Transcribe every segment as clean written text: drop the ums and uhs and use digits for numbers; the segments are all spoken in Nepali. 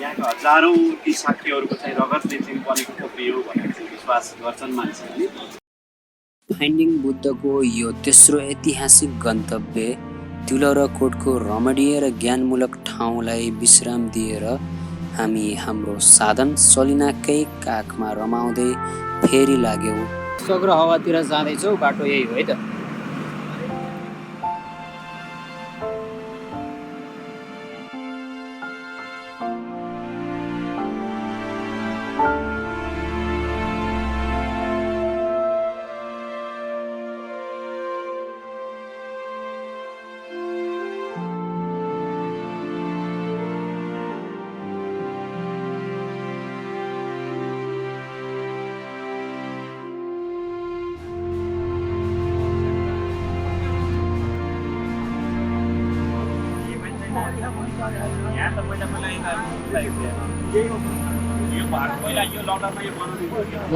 यहाँका हजारौं ती साक्यहरूको चाहिँ रगतले चाहिँ बनेको खोपडी हो भनेर चाहिँ विश्वास गर्छन् मान्छेहरूले। फाइन्डिङ बुद्धको यो तेस्रो ऐतिहासिक गन्तव्य तिलौराकोटको रमणीय र ज्ञानमूलक ठाउँलाई विश्राम दिएर हामी हाम्रो साधन सलिनाकै काखमा रमाउँदै फेरि लाग्यौँ। सग्र हावातिर जाँदैछौँ, बाटो यही हो है त।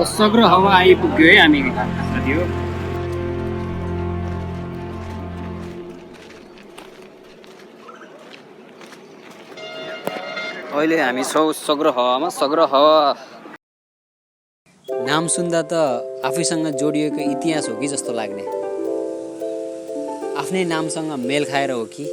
सग्र हावा आइपुग्यो है हामी साथी हो। अहिले हामी छौँ सग्र हावामा। सग्र हावा नाम सुन्दा त आफैसँग जोडिएको इतिहास हो कि जस्तो लाग्ने, आफ्नै नामसँग मेल खाएर हो कि।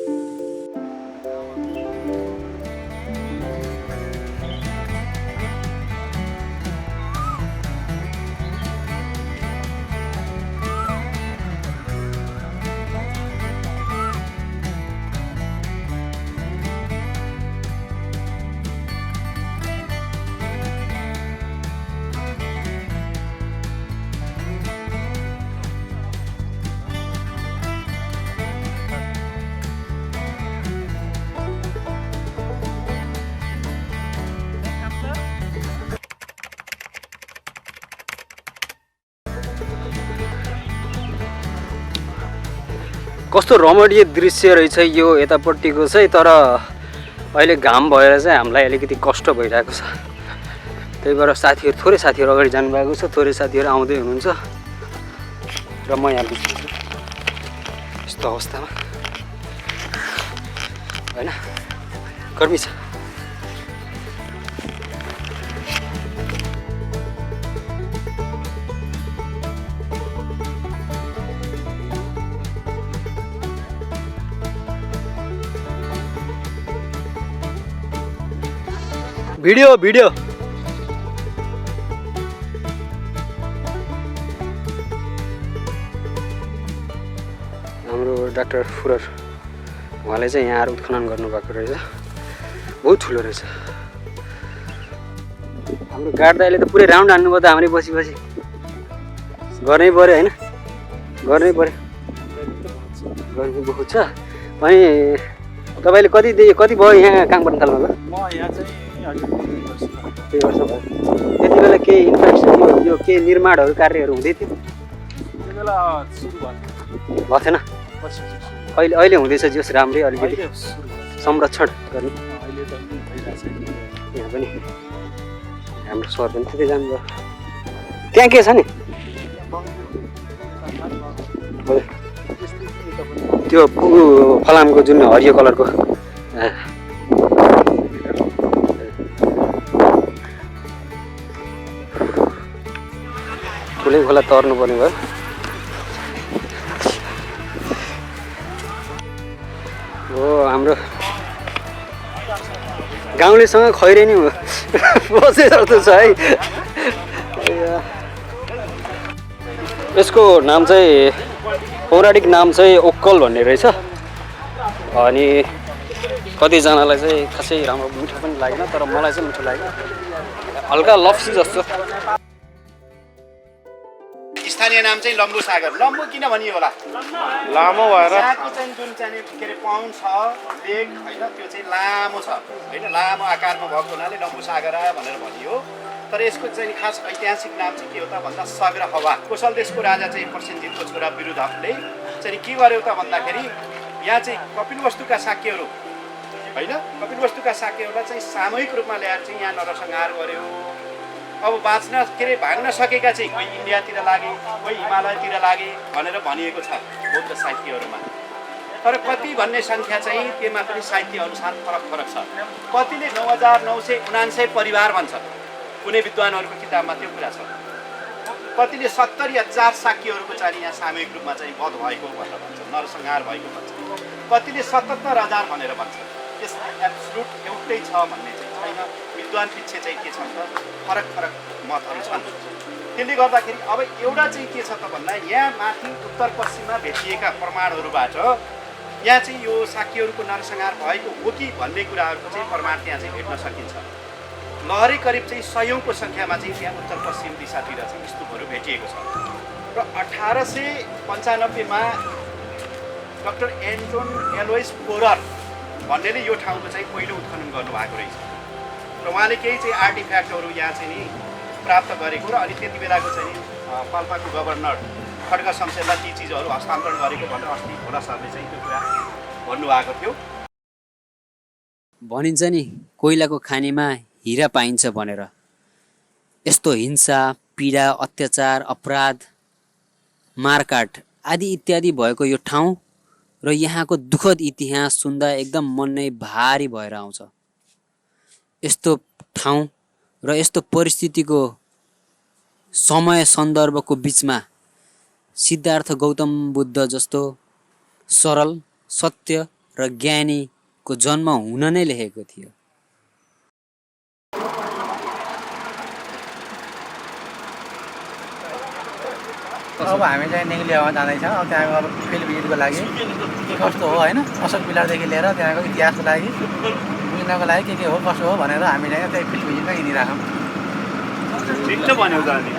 कस्तो रमणीय दृश्य रहेछ यो यतापट्टिको चाहिँ। तर अहिले घाम भएर चाहिँ हामीलाई अलिकति कष्ट भइरहेको छ। त्यही भएर साथीहरू, थोरै साथीहरू अगाडि जानुभएको छ, थोरै साथीहरू आउँदै हुनुहुन्छ र म यहाँ बिचमा छु यस्तो अवस्थामा होइन। गर्मी छ। भिडियो हाम्रो डाक्टर फुरर उहाँले चाहिँ यहाँ उत्खनन गर्नुभएको रहेछ। बहुत ठुलो रहेछ। हाम्रो गार्ड दाइले त पुरै राउन्ड हान्नुभयो त हाम्रै बसी गर्नै पऱ्यो होइन, गर्नै पऱ्यो। गर्मी बहुत छ। अनि तपाईँले कति भयो यहाँ काम गर्न थाल्नु? म यहाँ चाहिँ 2 वर्ष भयो। त्यति बेला केही इन्फ्रास्ट्रक्चर यो केही निर्माणहरू कार्यहरू हुँदै थियो? त्यति बेला सुरु भएको थिएन। अहिले हुँदैछ जस राम्रै अलिकति संरक्षण गर्ने। यहाँ पनि हाम्रो सर पनि त्यतै जानुभयो। त्यहाँ के छ नि त्यो फलामको जुन हरियो कलरको ठुलै खोला तर्नु पर्ने भयो। हो हाम्रो गाउँलेसँग खैरेनी बसे जस्तो छ है। यसको नाम चाहिँ पौराणिक नाम चाहिँ ओक्कल भन्ने रहेछ। अनि कतिजनालाई चाहिँ खासै राम्रो मिठो पनि लागेन, तर मलाई चाहिँ मिठो लाग्यो। हल्का लप्सी जस्तो। स्थानीय नाम चाहिँ लम्बु सागर। लम्बु किन भनियो होला? लामो भएर यहाँको चाहिँ जुन चाहिँ के अरे पाउन्ड छ लेक होइन, त्यो चाहिँ लामो छ होइन, लामो आकारमा भएको हुनाले लम्बु सागर भनेर भनियो। तर यसको चाहिँ खास ऐतिहासिक नाम चाहिँ के हो त भन्दा सग्र हावा। कोसल देशको राजा चाहिँ प्रसेनजितको छोरा विरुद्धले चाहिँ के गर्यो त भन्दाखेरि यहाँ चाहिँ कपिलवस्तुका साक्यहरू होइन, कपिलवस्तुका साक्यहरूलाई चाहिँ सामूहिक रूपमा ल्याएर चाहिँ यहाँ नरसंहार गर्यो। अब बाँच्न के अरे भाग्न सकेका चाहिँ कोही इन्डियातिर लागे, कोही हिमालयतिर लागे भनेर भनिएको छ बौद्ध साहित्यहरूमा। तर कति भन्ने सङ्ख्या चाहिँ त्यसमा पनि साहित्य अनुसार फरक छ। कतिले 9,979 परिवार भन्छ, कुनै विद्वानहरूको किताबमा त्यो कुरा छ। कतिले 70,000 साक्यहरूको चाहिँ यहाँ सामूहिक रूपमा चाहिँ वध भएको भनेर भन्छ, नरसंहार भएको भन्छ। कतिले 77,000 भनेर भन्छ। यसमा एब्सोल्युट एउटै छ भन्ने चाहिँ छैन। विद्वान पिच्छे चाहिँ के छ त फरक मतहरू छन्। त्यसले गर्दाखेरि अब एउटा चाहिँ के छ त भन्दा यहाँ माथि उत्तर पश्चिममा भेटिएका प्रमाणहरूबाट यहाँ चाहिँ यो साक्यहरूको नरसंहार भएको हो कि भन्ने कुराहरूको चाहिँ प्रमाण त्यहाँ चाहिँ भेट्न सकिन्छ। लहरै करिब चाहिँ 100औंको सङ्ख्यामा चाहिँ त्यहाँ उत्तर पश्चिम दिशातिर चाहिँ स्तूपहरू भेटिएको छ। र 1895 मा डाक्टर एन्टोन एलोइस पोरर भन्नेले यो ठाउँको चाहिँ पहिलो उत्खनन गर्नुभएको रहेछ र उहाँले केही चाहिँ आर्टिफ्याक्टहरू यहाँ चाहिँ नि प्राप्त गरेको र अनि त्यति बेलाको चाहिँ पाल्पाको गभर्नर खड्ग शमशेरलाई ती चिजहरू हस्तान्तरण गरेको भनेर अस्ति भोला सरले चाहिँ त्यो कुरा भन्नुभएको थियो। भनिन्छ नि कोइलाको खानीमा हिरा पाइन्छ भनेर। यस्तो हिंसा, पीडा, अत्याचार, अपराध, मारकाट आदि इत्यादि भएको यो ठाउँ र यहाँको दुःखद इतिहास सुन्दा एकदम मन नै भारी भएर आउँछ। यस्तो ठाउँ र यस्तो परिस्थितिको समय सन्दर्भको बिचमा सिद्धार्थ गौतम बुद्ध जस्तो सरल, सत्य र ज्ञानीको जन्म हुन नै लेखेको थियो। अब हामी चाहिँ नेगलियामा जाँदैछौँ। अब त्यहाँको अब फिल्ड भिजिटको लागि के कस्तो हो होइन, अशोक पिलरदेखि लिएर त्यहाँको इतिहासको लागि बुझ्नको लागि के हो कसो हो भनेर हामी चाहिँ त्यही फिल्ड भिजिटमा हिँडिरहेछौँ। ठिक छ भन्यो त अनि